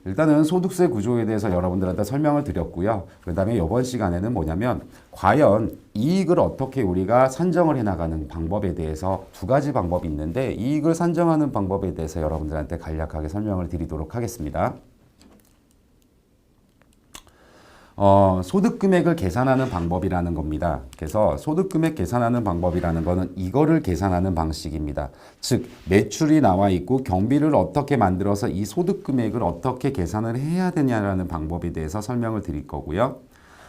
일단은 소득세 구조에 대해서 여러분들한테 설명을 드렸고요. 그 다음에 이번 시간에는 뭐냐면 과연 이익을 어떻게 우리가 산정을 해나가는 방법에 대해서 두 가지 방법이 있는데 이익을 산정하는 방법에 대해서 여러분들한테 간략하게 설명을 드리도록 하겠습니다. 소득 금액을 계산하는 방법이라는 겁니다. 그래서 소득 금액 계산하는 방법이라는 거는 이거를 계산하는 방식입니다. 즉 매출이 나와 있고 경비를 어떻게 만들어서 이 소득 금액을 어떻게 계산을 해야 되냐라는 방법에 대해서 설명을 드릴 거고요.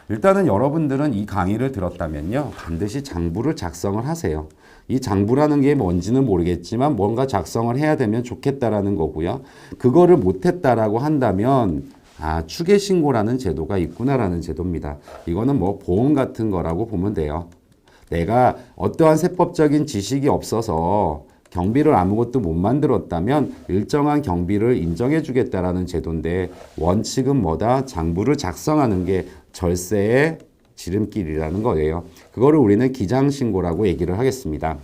일단은 여러분들은 이 강의를 들었다면요. 반드시 장부를 작성을 하세요. 이 장부라는 게 뭔지는 모르겠지만 뭔가 작성을 해야 되면 좋겠다라는 거고요. 그거를 못했다라고 한다면 추계신고라는 제도가 있구나라는 제도입니다. 이거는 뭐 보험 같은 거라고 보면 돼요. 내가 어떠한 세법적인 지식이 없어서 경비를 아무것도 못 만들었다면 일정한 경비를 인정해 주겠다라는 제도인데 원칙은 뭐다? 장부를 작성하는 게 절세의 지름길이라는 거예요. 그거를 우리는 기장신고라고 얘기를 하겠습니다.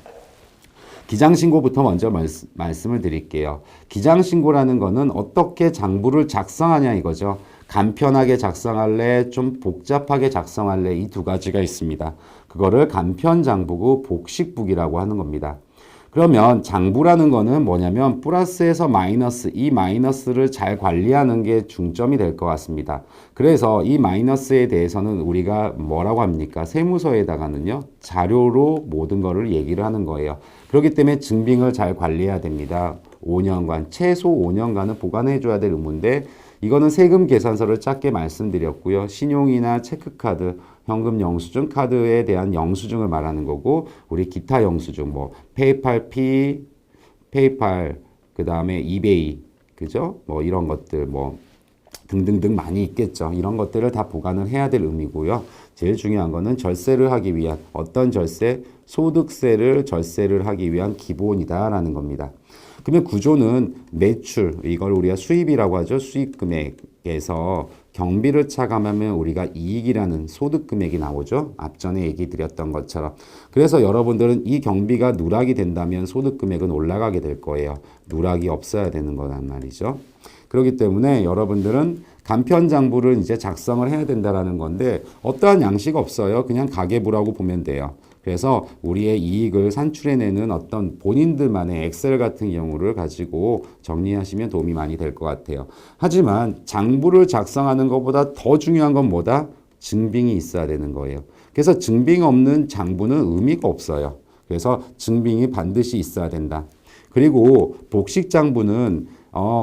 기장신고부터 먼저 말씀을 드릴게요. 기장신고라는 거는 어떻게 장부를 작성하냐 이거죠. 간편하게 작성할래, 좀 복잡하게 작성할래 이 두 가지가 있습니다. 그거를 간편장부고 복식북이라고 하는 겁니다. 그러면 장부라는 거는 뭐냐면 플러스에서 마이너스, 이 마이너스를 잘 관리하는 게 중점이 될 것 같습니다. 그래서 이 마이너스에 대해서는 우리가 뭐라고 합니까? 세무서에다가는요, 자료로 모든 거를 얘기를 하는 거예요. 그렇기 때문에 증빙을 잘 관리해야 됩니다. 5년간, 최소 5년간은 보관해 줘야 될 의무인데 이거는 세금 계산서를 짧게 말씀드렸고요. 신용이나 체크카드, 현금 영수증 카드에 대한 영수증을 말하는 거고 우리 기타 영수증 뭐 페이팔 P, 페이팔 그다음에 이베이 그죠? 뭐 이런 것들 뭐 등등등 많이 있겠죠. 이런 것들을 다 보관을 해야 될 의미고요. 제일 중요한 거는 절세를 하기 위한 어떤 절세? 소득세를 절세를 하기 위한 기본이다라는 겁니다. 그러면 구조는 매출, 이걸 우리가 수입이라고 하죠. 수입 금액에서 경비를 차감하면 우리가 이익이라는 소득 금액이 나오죠. 앞전에 얘기 드렸던 것처럼. 그래서 여러분들은 이 경비가 누락이 된다면 소득 금액은 올라가게 될 거예요. 누락이 없어야 되는 거란 말이죠. 그렇기 때문에 여러분들은 간편장부를 이제 작성을 해야 된다라는 건데 어떠한 양식 없어요. 그냥 가계부라고 보면 돼요. 그래서 우리의 이익을 산출해내는 어떤 본인들만의 엑셀 같은 경우를 가지고 정리하시면 도움이 많이 될 것 같아요. 하지만 장부를 작성하는 것보다 더 중요한 건 뭐다? 증빙이 있어야 되는 거예요. 그래서 증빙 없는 장부는 의미가 없어요. 그래서 증빙이 반드시 있어야 된다. 그리고 복식장부는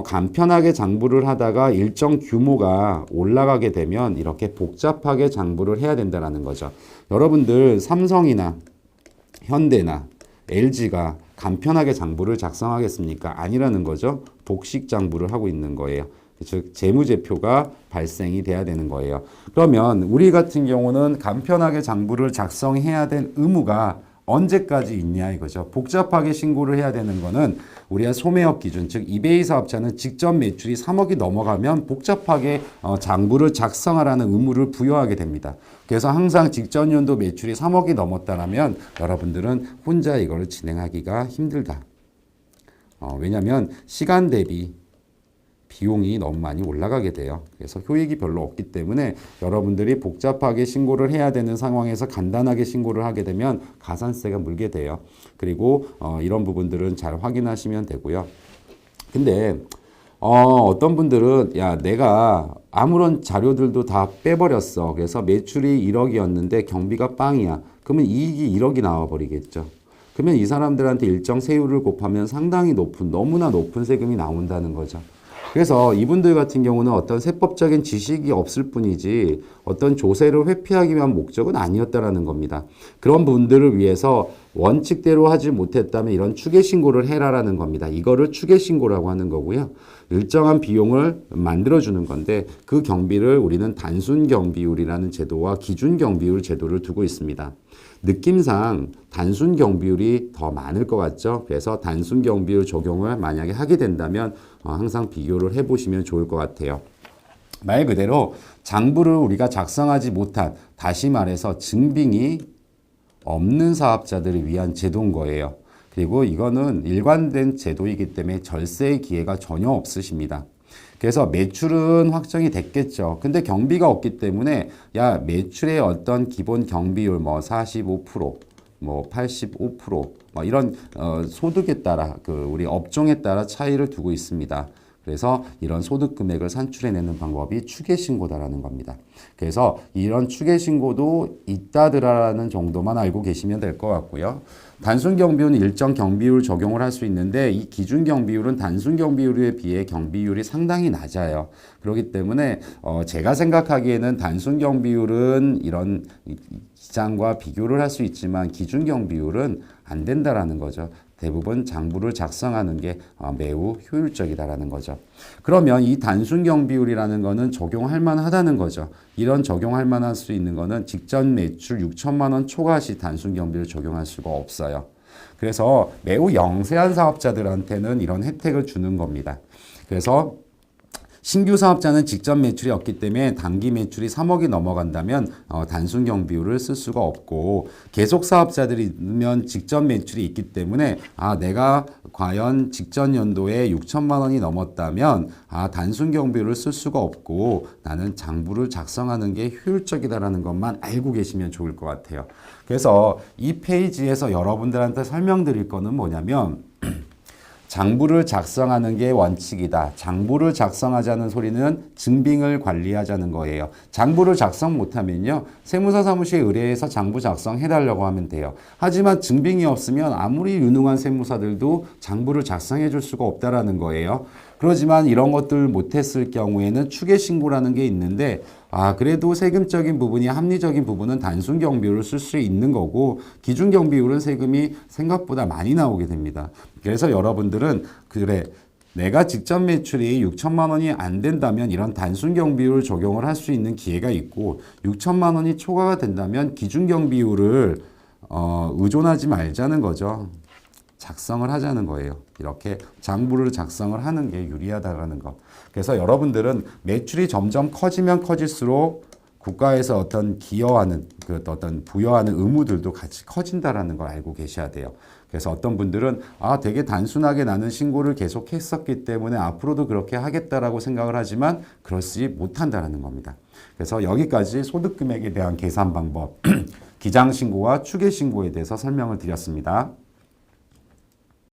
간편하게 장부를 하다가 일정 규모가 올라가게 되면 이렇게 복잡하게 장부를 해야 된다는 거죠. 여러분들 삼성이나 현대나 LG가 간편하게 장부를 작성하겠습니까? 아니라는 거죠. 복식 장부를 하고 있는 거예요. 즉 재무제표가 발생이 돼야 되는 거예요. 그러면 우리 같은 경우는 간편하게 장부를 작성해야 될 의무가 언제까지 있냐 이거죠. 복잡하게 신고를 해야 되는 거는 우리가 소매업 기준, 즉 이베이 사업자는 직접 매출이 3억이 넘어가면 복잡하게 장부를 작성하라는 의무를 부여하게 됩니다. 그래서 항상 직전 연도 매출이 3억이 넘었다면 여러분들은 혼자 이거를 진행하기가 힘들다. 왜냐하면 시간 대비 비용이 너무 많이 올라가게 돼요. 그래서 효익이 별로 없기 때문에 여러분들이 복잡하게 신고를 해야 되는 상황에서 간단하게 신고를 하게 되면 가산세가 물게 돼요. 그리고 이런 부분들은 잘 확인하시면 되고요. 근데 어떤 분들은 야 내가 아무런 자료들도 다 빼버렸어. 그래서 매출이 1억이었는데 경비가 빵이야. 그러면 이익이 1억이 나와버리겠죠. 그러면 이 사람들한테 일정 세율을 곱하면 상당히 높은 너무나 높은 세금이 나온다는 거죠. 그래서 이분들 같은 경우는 어떤 세법적인 지식이 없을 뿐이지 어떤 조세를 회피하기 위한 목적은 아니었다라는 겁니다. 그런 분들을 위해서 원칙대로 하지 못했다면 이런 추계신고를 해라라는 겁니다. 이거를 추계신고라고 하는 거고요. 일정한 비용을 만들어주는 건데 그 경비를 우리는 단순경비율이라는 제도와 기준경비율 제도를 두고 있습니다. 느낌상 단순 경비율이 더 많을 것 같죠. 그래서 단순 경비율 적용을 만약에 하게 된다면 항상 비교를 해보시면 좋을 것 같아요. 말 그대로 장부를 우리가 작성하지 못한, 다시 말해서 증빙이 없는 사업자들을 위한 제도인 거예요. 그리고 이거는 일관된 제도이기 때문에 절세의 기회가 전혀 없으십니다. 그래서 매출은 확정이 됐겠죠. 근데 경비가 없기 때문에 야, 매출의 어떤 기본 경비율 뭐 45%, 뭐 85%, 뭐 이런 소득에 따라 우리 업종에 따라 차이를 두고 있습니다. 그래서 이런 소득 금액을 산출해내는 방법이 추계신고다라는 겁니다. 그래서 이런 추계신고도 있다더라라는 정도만 알고 계시면 될 것 같고요. 단순 경비율은 일정 경비율 적용을 할 수 있는데 이 기준 경비율은 단순 경비율에 비해 경비율이 상당히 낮아요. 그렇기 때문에 제가 생각하기에는 단순 경비율은 이런 기장과 비교를 할 수 있지만 기준 경비율은 안 된다라는 거죠. 대부분 장부를 작성하는 게 매우 효율적이다라는 거죠. 그러면 이 단순 경비율이라는 거는 적용할 만하다는 거죠. 이런 적용할 만할 수 있는 거는 직전 매출 6천만 원 초과 시 단순 경비를 적용할 수가 없어요. 그래서 매우 영세한 사업자들한테는 이런 혜택을 주는 겁니다. 그래서 신규 사업자는 직전 매출이 없기 때문에 단기 매출이 3억이 넘어간다면 단순 경비율을 쓸 수가 없고, 계속 사업자들이면 직전 매출이 있기 때문에 내가 과연 직전 연도에 6천만 원이 넘었다면 단순 경비율을 쓸 수가 없고 나는 장부를 작성하는 게 효율적이다라는 것만 알고 계시면 좋을 것 같아요. 그래서 이 페이지에서 여러분들한테 설명드릴 거는 뭐냐면 장부를 작성하는 게 원칙이다. 장부를 작성하자는 소리는 증빙을 관리하자는 거예요. 장부를 작성 못하면요, 세무사 사무실에 의뢰해서 장부 작성해달라고 하면 돼요. 하지만 증빙이 없으면 아무리 유능한 세무사들도 장부를 작성해 줄 수가 없다라는 거예요. 그렇지만 이런 것들 못했을 경우에는 추계신고라는 게 있는데 그래도 세금적인 부분이 합리적인 부분은 단순 경비율을 쓸 수 있는 거고 기준 경비율은 세금이 생각보다 많이 나오게 됩니다. 그래서 여러분들은 내가 직전 매출이 6천만 원이 안 된다면 이런 단순 경비율 적용을 할 수 있는 기회가 있고 6천만 원이 초과가 된다면 기준 경비율을 의존하지 말자는 거죠. 작성을 하자는 거예요. 이렇게 장부를 작성을 하는 게 유리하다라는 거. 그래서 여러분들은 매출이 점점 커지면 커질수록 국가에서 어떤 기여하는 어떤 부여하는 의무들도 같이 커진다라는 걸 알고 계셔야 돼요. 그래서 어떤 분들은 되게 단순하게 나는 신고를 계속 했었기 때문에 앞으로도 그렇게 하겠다라고 생각을 하지만 그렇지 못한다라는 겁니다. 그래서 여기까지 소득금액에 대한 계산 방법, 기장신고와 추계신고에 대해서 설명을 드렸습니다.